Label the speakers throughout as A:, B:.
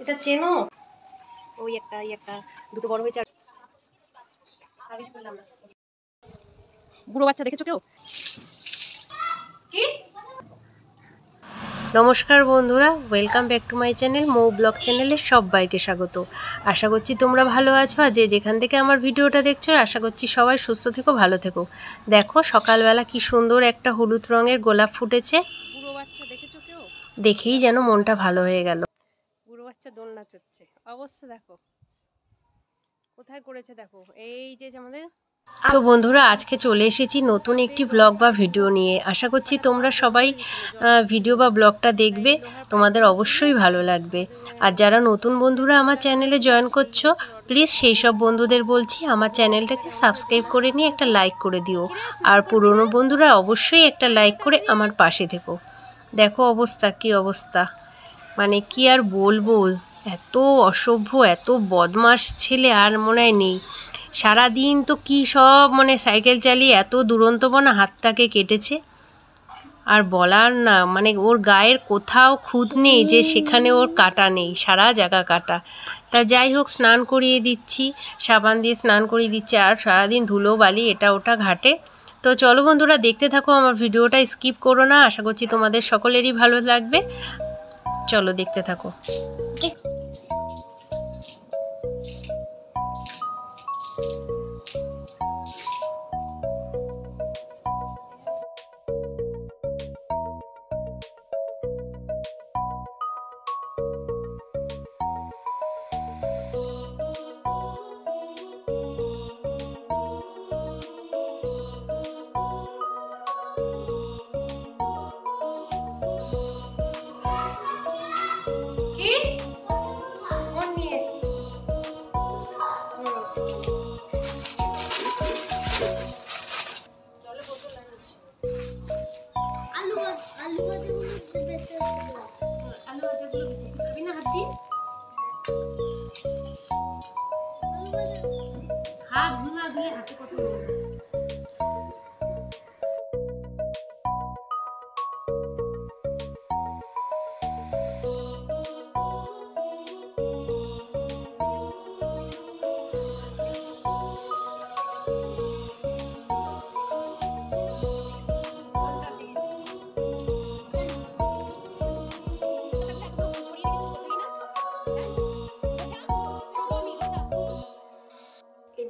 A: এটা চেনো? ওই একটা দুটো বড় হয়েছে আর বেশি করলাম না। বুড়ো বাচ্চা দেখেছো কেউ? কি? নমস্কার বন্ধুরা, welcome back to my channel Mou blog চ্যানেলে সবাইকে স্বাগত। আশা করছি তোমরা ভালো আছো, আর যে যেখান থেকে আমার ভিডিওটা দেখছো আশা করছি সবাই সুস্থ থেকো, ভালো থেকো। দেখো সকালবেলা কি সুন্দর একটা হলুদ রঙের গোলাপ ফুটেছে। বুড়ো বাচ্চা দেখেছো কেউ? দেখেই যেন মনটা ভালো হয়ে গেল। বুড়ো বাচ্চা দোলনা চড়ছে, অবস্থা দেখো কোথায় করেছে, দেখো এই যে আমাদের। তো বন্ধুরা, আজকে চলে এসেছি নতুন একটি ব্লগ বা ভিডিও নিয়ে। আশা করছি তোমরা সবাই ভিডিও বা ব্লগটা দেখবে, তোমাদের অবশ্যই ভালো লাগবে। আর যারা নতুন বন্ধুরা আমার চ্যানেলে জয়েন করছো, প্লিজ সেই সব বন্ধুদের বলছি আমার চ্যানেলটাকে সাবস্ক্রাইব করে নিয়ে একটা লাইক করে দিও। আর পুরনো বন্ধুরা অবশ্যই একটা লাইক করে আমার পাশে থেকো। দেখো অবস্থা, কি অবস্থা, মানে কি আর বলবো, এত অসভ্য এত বদমাশ ছেলে আর মনে হয় নেই। সারাদিন তো কি সব মানে সাইকেল চালিয়ে এত দুরন্তপনা হাতটাকে কেটেছে, আর বলার না, মানে ওর গায়ের কোথাও খুঁত নেই যে সেখানে ওর কাটা নেই, সারা জায়গা কাটা। তা যাই হোক, স্নান করিয়ে দিচ্ছি, সাবান দিয়ে স্নান করিয়ে দিচ্ছি, আর সারাদিন ধুলো বালি এটা ওটা ঘাটে। তো চলো বন্ধুরা, দেখতে থাকো আমার ভিডিওটা, স্কিপ করো না। আশা করছি তোমাদের সকলেরই ভালো লাগবে, চলো দেখতে থাকো। হাত ধুলা ধুলে হাতে কত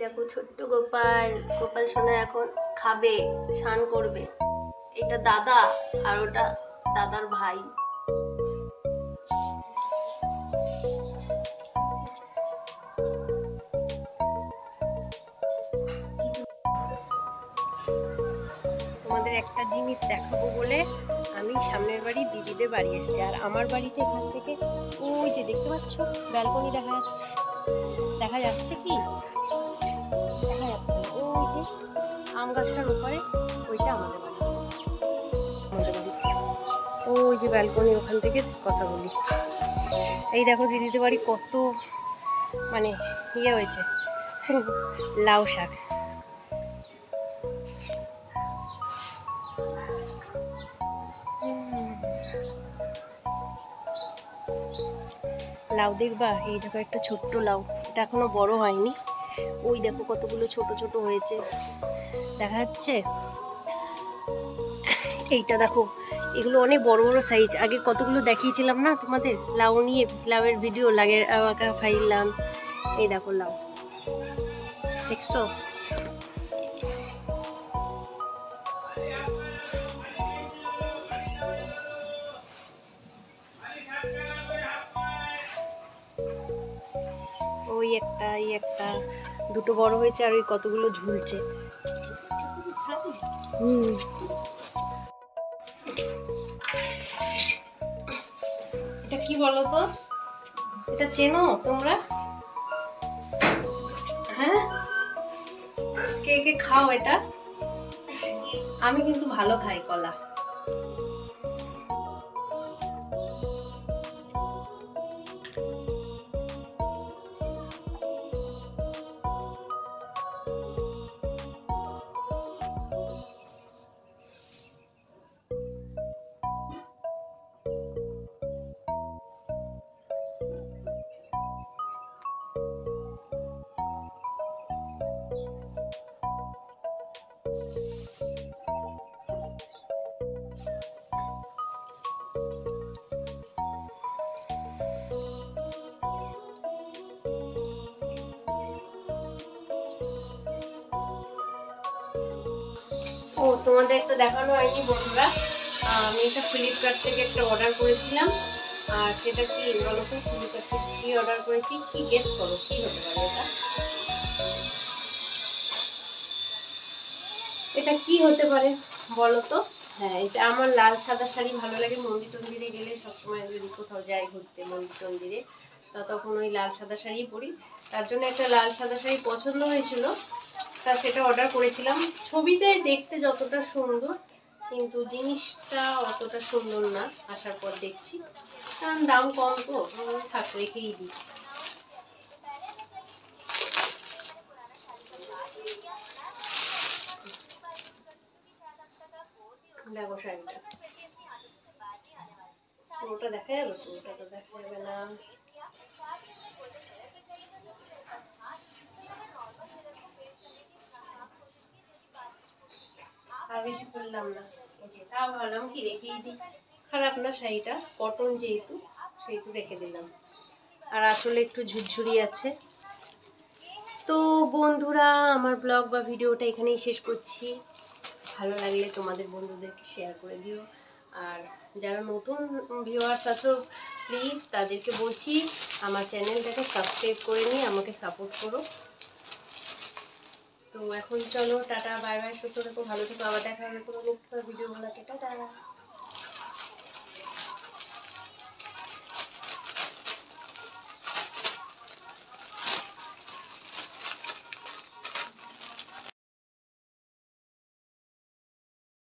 A: দেখো ছোট্ট গোপাল, গোপাল সোনা এখন খাবে, স্নান করবে। এটা দাদা আর ওটা দাদার ভাই। তোমাদের একটা জিনিস দেখাবো বলে আমি সামনের বাড়ি দিদিদের বাড়ি এসেছি, আর আমার বাড়িতে এখান থেকে ওই যে দেখতে পাচ্ছ ব্যালকনি দেখা যাচ্ছে, দেখা যাচ্ছে কি দেখা যাচ্ছে না, ওই যে আম গাছটার উপরে ওইটা আমাদের বাড়ি। ওই যে ব্যালকনি, ওখান থেকে কথা বলি। এই দেখো দিদিদের বাড়ি কত মানে ইয়ে হয়েছে, লাউ শাক। লাউ দেখবা, এই দেখো একটা ছোট্ট লাউ, এটা এখনো বড় হয়নি। ওই দেখো কতগুলো ছোট ছোট হয়েছে, দেখা যাচ্ছে। এইটা দেখো, এগুলো অনেক বড় বড় সাইজ। আগে কতগুলো দেখিয়েছিলাম না তোমাদের লাউ নিয়ে, লাউয়ের ভিডিও লাগে খাইলাম। এই দেখো লাউ, দেখছো? ওই একটা এই একটা দুটো বড় হয়েছে, আর ওই কতগুলো ঝুলছে। এটা কি বলো তো, এটা চেনো তোমরা? হ্যাঁ, কে কে খাও এটা? আমি কিন্তু ভালো খাই কলা। ও তোমাদের তো দেখানো হয়নি বন্ধুরা, আমি একটা ফ্লিপকার্ট থেকে একটা অর্ডার করেছিলাম। আর সেটা কি বলো তো, ফ্লিপকার্ট থেকে কি অর্ডার করেছি, কি গেস করো কি হতে পারে এটা? এটা কি হতে পারে বলো তো? হ্যাঁ, এটা আমার লাল সাদা শাড়ি ভালো লাগে। মন্দির টন্দিরে গেলে সবসময় যদি কোথাও যাই ঘুরতে মন্দির টন্দিরে, তো তখন ওই লাল সাদা শাড়ি পরি। তার জন্য একটা লাল সাদা শাড়ি পছন্দ হয়েছিল, তা সেটা অর্ডার করেছিলাম। ছবিতে দেখতে যতটা সুন্দর, কিন্তু জিনিসটা অতটা সুন্দর না। আসার পর দেখছি, কারণ দাম কম তো থাক রেখেই দিই। দেখো শাড়িটা, পুরোটা দেখা যাবে? পুরোটা তো দেখা যাবে না। আর বেশি করলাম না, এই যে তাও ভাবলাম কি রেখেই দিই। খারাপ না শাড়িটা, কটন যেহেতু সেহেতু রেখে দিলাম। আর আসলে একটু ঝুরঝুরি আছে। তো বন্ধুরা, আমার ব্লগ বা ভিডিওটা এখানেই শেষ করছি। ভালো লাগলে তোমাদের বন্ধুদেরকে শেয়ার করে দিও। আর যারা নতুন ভিউয়ার্স আছো, প্লিজ তাদেরকে বলছি আমার চ্যানেলটাকে সাবস্ক্রাইব করে নিয়ে আমাকে সাপোর্ট করো। তো এখন চলো, টাটা বাই বাই, সুস্থ থেকো, ভালো থেকো, আবার দেখা হবে কোনো নেক্সট ভিডিও বানাতে। টাটা।